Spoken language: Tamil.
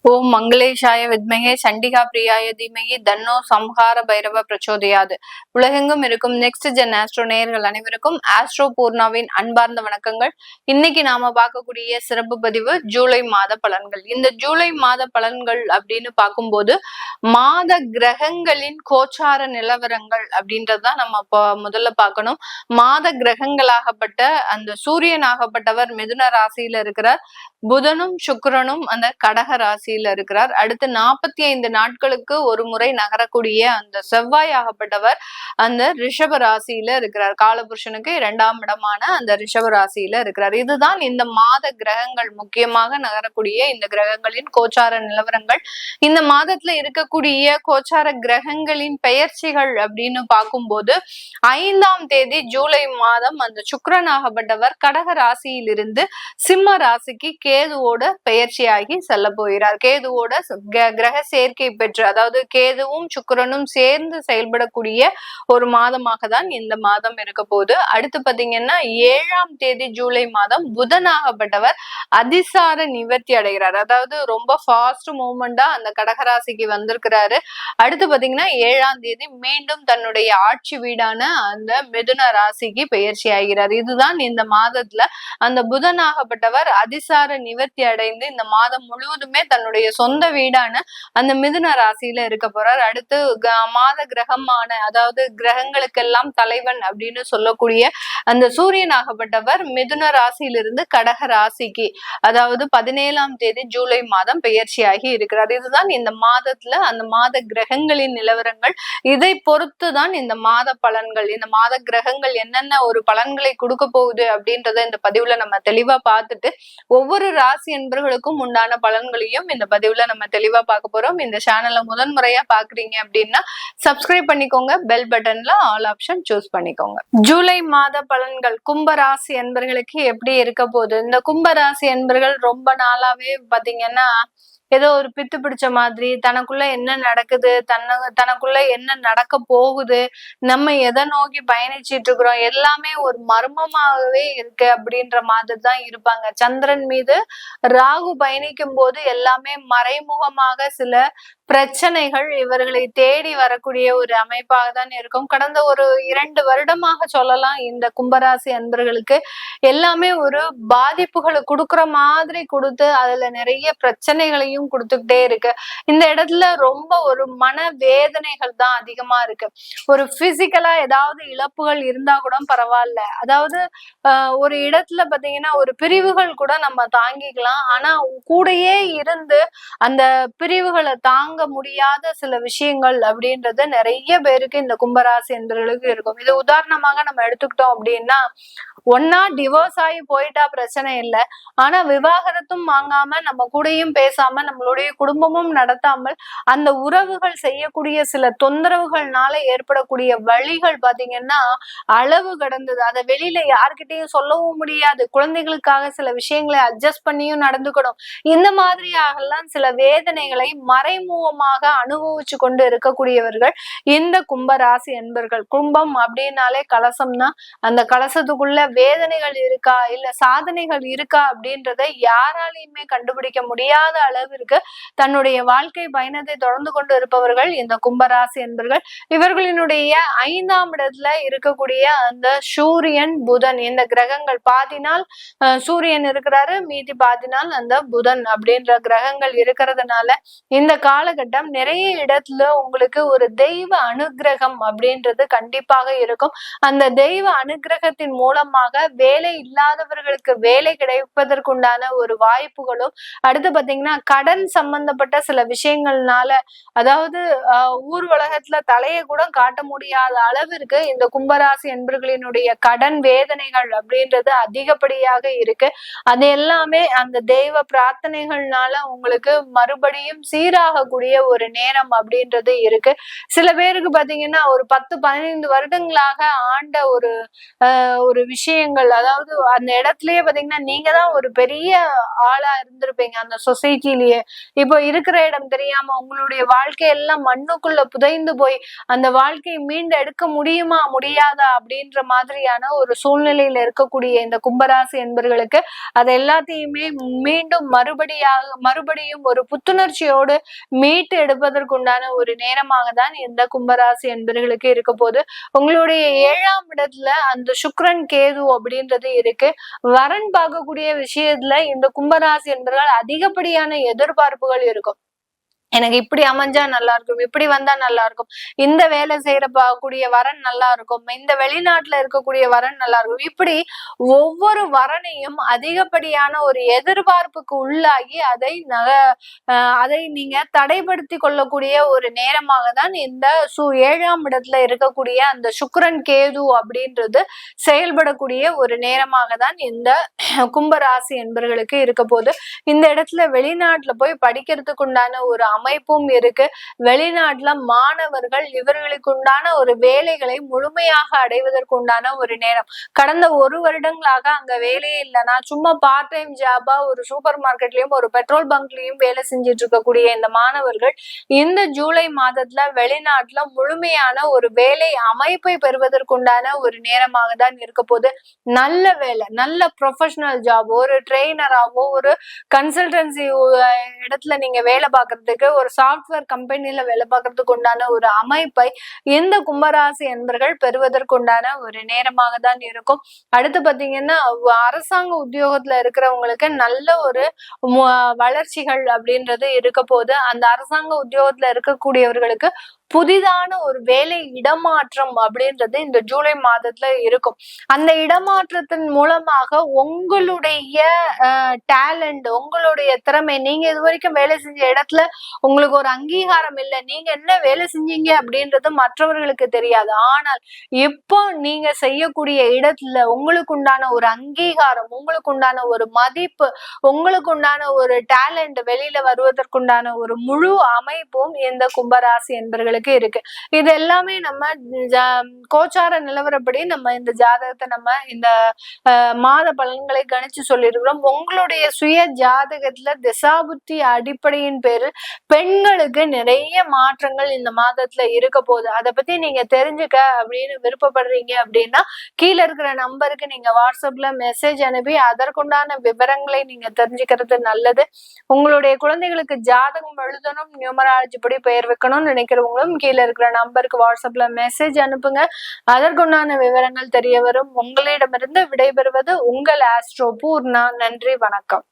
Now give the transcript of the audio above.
ஓம் மங்களேஷாய வித்மகே சண்டிகா பிரியாய தீமகி தன்னோ சம்ஹார பைரவ பிரச்சோதயாது. உலகெங்கும் இருக்கும் நெக்ஸ்ட் ஜென் ஆஸ்ட்ரோ நேயர்கள் அனைவருக்கும் ஆஸ்ட்ரோ பூர்ணாவின் அன்பார்ந்த வணக்கங்கள். இன்னைக்கு நாம பார்க்கக்கூடிய சிறப்பு பதிவு ஜூலை மாத பலன்கள். இந்த ஜூலை மாத பலன்கள் அப்படின்னு பார்க்கும்போது மாத கிரகங்களின் கோச்சார நிலவரங்கள் அப்படின்றதுதான் நம்ம முதல்ல பார்க்கணும். மாத கிரகங்களாகப்பட்ட அந்த சூரியனாகப்பட்டவர் மிதுன ராசியில இருக்கிறார். புதனும் சுக்கிரனும் அந்த கடக ராசியில இருக்கிறார். அடுத்து 45 நாட்களுக்கு ஒரு முறை நகரக்கூடிய அந்த செவ்வாய் ஆகப்பட்டவர் அந்த ரிஷப ராசியில இருக்கிறார். காலபுருஷனுக்கு 2ஆம் இடமான அந்த ரிஷப ராசியில இருக்கிறார். இதுதான் இந்த மாத கிரகங்கள், முக்கியமாக நகரக்கூடிய இந்த கிரகங்களின் கோச்சார நிலவரங்கள். இந்த மாதத்துல இருக்கக்கூடிய கோச்சார கிரகங்களின் பெயர்ச்சிகள் அப்படின்னு பார்க்கும்போது 5ஆம் தேதி ஜூலை மாதம் அந்த சுக்கிரனாகப்பட்டவர் கடக ராசியிலிருந்து சிம்ம ராசிக்கு கேதுவோட பெயர்ச்சியாகி செல்ல போகிறார். கேதுவோட கிரக சேர்க்கை பெற்று, அதாவது கேதுவும் சுக்கிரனும் சேர்ந்து செயல்படக்கூடிய ஒரு மாதமாக தான் இந்த மாதம் இருக்க போது. அடுத்து பாத்தீங்கன்னா 7ஆம் தேதி ஜூலை மாதம் புதனாகப்பட்டவர் அதிசார நிவர்த்தி அடைகிறார். அதாவது ரொம்ப ஃபாஸ்ட் மூவ்மெண்டா அந்த கடகராசிக்கு வந்திருக்கிறாரு. அடுத்து பாத்தீங்கன்னா 7ஆம் தேதி மீண்டும் தன்னுடைய ஆட்சி வீடான அந்த மிதுன ராசிக்கு பெயர்ச்சி ஆகிறார். இதுதான் இந்த மாதத்துல அந்த புதனாகப்பட்டவர் அதிசார நிவர்த்தி அடைந்து இந்த மாதம் முழுவதுமே தன்னுடைய சொந்த வீடான அந்த மிதுன ராசியில இருக்க போறார். அடுத்து மாத கிரகமான, அதாவது கிரகங்களுக்கெல்லாம் தலைவன் அப்படின்னு சொல்லக்கூடிய அந்த சூரியனாகப்பட்டவர் மிதுன ராசியிலிருந்து கடக ராசிக்கு, அதாவது 17ஆம் தேதி ஜூலை மாதம் பெயர்ச்சியாகி இருக்கிறார். இதுதான் இந்த மாதத்துல அந்த மாத கிரகங்களின் நிலவரங்கள். இதை பொறுத்துதான் இந்த மாத பலன்கள், இந்த மாத கிரகங்கள் என்னென்ன ஒரு பலன்களை கொடுக்க போகுது அப்படின்றத இந்த பதிவுல நம்ம தெளிவா பார்த்துட்டு ஒவ்வொரு ராசி என்பர்களுக்கும் உண்டான பலன்களையும் இந்த பதிவுல நம்ம தெளிவா பார்க்க போறோம். இந்த சேனலை முதன்முறையா பாக்குறீங்க அப்படின்னா சப்ஸ்கிரைப் பண்ணிக்கோங்க, பெல் பட்டன்ல ஆல் ஆப்ஷன் சூஸ் பண்ணிக்கோங்க. ஜூலை மாத பலன்கள் கும்ப ராசி என்பர்களுக்கு எப்படி இருக்க போகுது? இந்த கும்ப ராசி என்பர்கள் ரொம்ப நாளாவே பாத்தீங்கன்னா ஏதோ ஒரு பித்து பிடிச்ச மாதிரி, தனக்குள்ள என்ன நடக்குது, தனக்குள்ள என்ன நடக்க போகுது, நம்ம எதை நோக்கி பயணிச்சிட்டு இருக்கிறோம், எல்லாமே ஒரு மர்மமாகவே இருக்கு அப்படின்ற மாதிரி தான் இருப்பாங்க. சந்திரன் மீது ராகு பயணிக்கும் போது எல்லாமே மறைமுகமாக சில பிரச்சனைகள் இவர்களை தேடி வரக்கூடிய ஒரு அமைப்பாக தான் இருக்கும். கடந்த ஒரு 2 வருடமாக சொல்லலாம் இந்த கும்பராசி அன்பர்களுக்கு எல்லாமே ஒரு பாதிப்புகளை கொடுக்குற மாதிரி கொடுத்து அதுல நிறைய பிரச்சனைகளையும் கொடுத்துக்கிட்டே இருக்கு. இந்த இடத்துல ரொம்ப ஒரு மன வேதனைகள் தான் அதிகமா இருக்கு. ஒரு பிசிக்கலா ஏதாவது இழப்புகள் இருந்தா கூட பரவாயில்ல, அதாவது ஒரு இடத்துல பாத்தீங்கன்னா ஒரு பிரிவுகள் கூட நம்ம தாங்கிக்கலாம், ஆனா கூடயே இருந்து அந்த பிரிவுகளை தாங்க முடியாத சில விஷயங்கள் அப்படின்றது நிறைய பேருக்கு இந்த கும்பராசி என்பவர்களுக்கு இருக்கும். இது உதாரணமாக நம்ம எடுத்துக்கிட்டோம் அப்படின்னா, ஒன்னா டிவோர்ஸ் ஆகி போயிட்டா பிரச்சனை இல்லை, ஆனா விவாகரத்தும் வாங்காம நம்ம கூடயும் பேசாம நம்மளுடைய குடும்பமும் நடத்தாமல் அந்த உறவுகள் செய்யக்கூடிய சில தொந்தரவுகள்னால ஏற்படக்கூடிய வழிகள் பாத்தீங்கன்னா அளவு கடந்தது. அதை வெளியில யார்கிட்டையும் சொல்லவும் முடியாது. குழந்தைகளுக்காக சில விஷயங்களை அட்ஜஸ்ட் பண்ணியும் நடந்துக்கணும். இந்த மாதிரியாகலாம் சில வேதனைகளை மறைமுகமாக அனுபவிச்சு கொண்டு இருக்கக்கூடியவர்கள் இந்த கும்பராசி என்பர்கள். கும்பம் அப்படின்னாலே கலசம்னா அந்த கலசத்துக்குள்ள வேதனைகள் இருக்கா இல்ல சாதனைகள் இருக்கா அப்படின்றத யாராலையுமே கண்டுபிடிக்க முடியாத அளவிற்கு தன்னுடைய வாழ்க்கை பயணத்தை தொடர்ந்து கொண்டு இருப்பவர்கள் இந்த கும்பராசி என்பர்கள். இவர்களினுடைய 5ஆம் இடத்துல இருக்கக்கூடிய அந்த சூரியன் புதன், இந்த கிரகங்கள் பாதினால் சூரியன் இருக்கிறாரு, மீதி பாதினால் அந்த புதன் அப்படின்ற கிரகங்கள் இருக்கிறதுனால இந்த காலகட்டம் நிறைய இடத்துல உங்களுக்கு ஒரு தெய்வ அனுகிரகம் அப்படின்றது கண்டிப்பாக இருக்கும். அந்த தெய்வ அனுகிரகத்தின் மூலமாக வேலை இல்லாதவர்களுக்கு வேலை கிடைப்பதற்குண்டான ஒரு வாய்ப்புகளும், அடுத்து பாத்தீங்கன்னா கடன் சம்பந்தப்பட்ட சில விஷயங்கள்னால, அதாவது ஊர் உலகத்துல தலையை கூட காட்ட முடியாத அளவிற்கு இந்த கும்பராசி என்பர்களினுடைய கடன் வேதனைகள் அப்படின்றது அதிகப்படியாக இருக்கு. அது எல்லாமே அந்த தெய்வ பிரார்த்தனைகள்னால உங்களுக்கு மறுபடியும் சீராகக்கூடிய ஒரு நேரம் அப்படின்றது இருக்கு. சில பேருக்கு பாத்தீங்கன்னா ஒரு 10-15 வருடங்களாக ஆண்ட ஒரு விஷயம் விஷயங்கள், அதாவது அந்த இடத்துலயே பாத்தீங்கன்னா நீங்க தான் ஒரு பெரிய ஆளா இருந்திருப்பீங்க அந்த சொசைட்டிலேயே. இப்போ இருக்கிற இடம் தெரியாம உங்களுடைய வாழ்க்கையெல்லாம் மண்ணுக்குள்ள புதைந்து போய் அந்த வாழ்க்கையை மீண்டு எடுக்க முடியுமா முடியாதா அப்படின்ற மாதிரியான ஒரு சூழ்நிலையில இருக்கக்கூடிய இந்த கும்பராசி என்பர்களுக்கு அது எல்லாத்தையுமே மீண்டும் மறுபடியும் ஒரு புத்துணர்ச்சியோடு மீட்டு எடுப்பதற்குண்டான ஒரு நேரமாக தான் இந்த கும்பராசி என்பர்களுக்கு இருக்க போது. உங்களுடைய 7ஆம் இடத்துல அந்த சுக்கிரன் கேது அப்படின்றது இருக்கு. வரன் பார்க்கக்கூடிய விஷயத்துல இந்த கும்பராசி என்பவர்கள் அதிகப்படியான எதிர்பார்ப்புகள் இருக்கும். எனக்கு இப்படி அமைஞ்சா நல்லா இருக்கும், இப்படி வந்தா நல்லா இருக்கும், இந்த வேலை செய்யறக்கூடிய வரன் நல்லா இருக்கும், இந்த வெளிநாட்டுல இருக்கக்கூடிய வரன் நல்லா இருக்கும், இப்படி ஒவ்வொரு வரனையும் அதிகப்படியான ஒரு எதிர்பார்ப்புக்கு உள்ளாகி அதை நீங்க தடைப்படுத்தி கொள்ளக்கூடிய ஒரு நேரமாக தான் இந்த 7ஆம் இடத்துல இருக்கக்கூடிய அந்த சுக்கிரன் கேது அப்படின்றது செயல்படக்கூடிய ஒரு நேரமாக தான் இந்த கும்பராசி என்பவர்களுக்கு இருக்க போது. இந்த இடத்துல வெளிநாட்டுல போய் படிக்கிறதுக்கு உண்டான ஒரு அமைப்பும் இருக்கு. வெளிநாட்டுல மாணவர்கள் இவர்களுக்கு உண்டான ஒரு வேலைகளை முழுமையாக அடைவதற்கு உண்டான ஒரு நேரம். கடந்த 1 வருடங்களாக அங்க வேலையே இல்லைன்னா சும்மா பார்ட் டைம் ஜாபா ஒரு சூப்பர் மார்க்கெட்லயும் ஒரு பெட்ரோல் பங்க்லயும் வேலை செஞ்சிட்டு இருக்கக்கூடிய இந்த மாணவர்கள் இந்த ஜூலை மாதத்துல வெளிநாட்டுல முழுமையான ஒரு வேலை அமைப்பை பெறுவதற்குண்டான ஒரு நேரமாக தான் இருக்க போது. நல்ல வேலை, நல்ல ப்ரொஃபஷனல் ஜாப், ஒரு ட்ரெயினராவோ ஒரு கன்சல்டன்சி இடத்துல நீங்க வேலை பார்க்கறதுக்கு, ஒரு சாஃப்ட்வேர் கம்பெனில வேலை பார்க்கறதுக்கு உண்டான ஒரு அமைப்பை இந்த கும்பராசி என்பர்கள் பெறுவதற்குண்டான ஒரு நேரமாக தான் இருக்கும். அடுத்து பாத்தீங்கன்னா அரசாங்க உத்தியோகத்துல இருக்கிறவங்களுக்கு நல்ல ஒரு வளர்ச்சிகள் அப்படின்றது இருக்க போது. அந்த அரசாங்க உத்தியோகத்துல இருக்கக்கூடியவர்களுக்கு புதிதான ஒரு வேலை இடமாற்றம் அப்படின்றது இந்த ஜூலை மாதத்துல இருக்கும். அந்த இடமாற்றத்தின் மூலமாக உங்களுடைய டேலண்ட், உங்களுடைய திறமை, நீங்க இது வரைக்கும் வேலை செஞ்ச இடத்துல உங்களுக்கு ஒரு அங்கீகாரம் இல்லை, நீங்க என்ன வேலை செஞ்சீங்க அப்படின்றது மற்றவர்களுக்கு தெரியாது. ஆனால் இப்போ நீங்க செய்யக்கூடிய இடத்துல உங்களுக்கு உண்டான ஒரு அங்கீகாரம், உங்களுக்கு உண்டான ஒரு மதிப்பு, உங்களுக்கு உண்டான ஒரு டேலண்ட் வெளியில வருவதற்குண்டான ஒரு முழு அமைப்பும் இந்த கும்பராசி என்பவர்களுக்கு இருக்கு. இது எல்லாமே நம்ம கோச்சார நிலவரப்படி நம்ம இந்த ஜாதகத்தை நம்ம இந்த மாத பலன்களை கணிச்சு சொல்லியிருக்கிறோம். உங்களுடைய சுய ஜாதகத்துல திசாபுத்தி அடிப்படையின் பேரில் பெண்களுக்கு நிறைய மாற்றங்கள் இந்த மாதத்துல இருக்க போகுது. அதை பத்தி நீங்க தெரிஞ்சுக்க அப்படின்னு விருப்பப்படுறீங்க அப்படின்னா கீழே இருக்கிற நம்பருக்கு நீங்க வாட்ஸ்அப்ல மெசேஜ் அனுப்பி அதற்குண்டான விவரங்களை நீங்க தெரிஞ்சுக்கிறது நல்லது. உங்களுடைய குழந்தைகளுக்கு ஜாதகம் எழுதணும், நியூமராலஜி படி பெயர் வைக்கணும்னு நினைக்கிறவங்களும் கீழே இருக்கிற நம்பருக்கு வாட்ஸ்அப்ல மெசேஜ் அனுப்புங்க. அதற்குண்டான விவரங்கள் தெரிய வரும். உங்களிடமிருந்து விடைபெறுவது உங்கள் ஆஸ்ட்ரோ பூர்ணா. நன்றி, வணக்கம்.